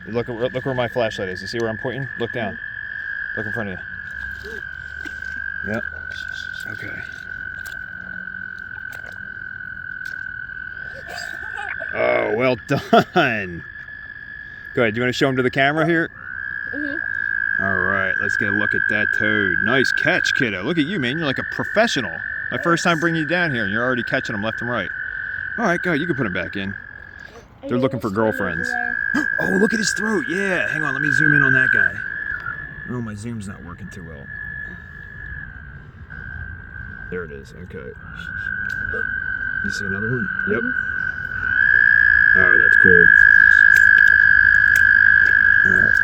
Look where my flashlight is. You see where I'm pointing? Look down. Look in front of you. Yep. Okay. Oh, well done. Go ahead. Do you want to show him to the camera here? All right, let's get a look at that toad. Nice catch, kiddo. Look at you, man. You're like a professional. My first time bringing you down here, and you're already catching them left and right. All right, go ahead. You can put them back in. They're looking for girlfriends. Oh, look at his throat. Yeah, hang on. Let me zoom in on that guy. Oh, my zoom's not working too well. There it is. Okay. You see another one? Yep. Oh, that's cool. All right.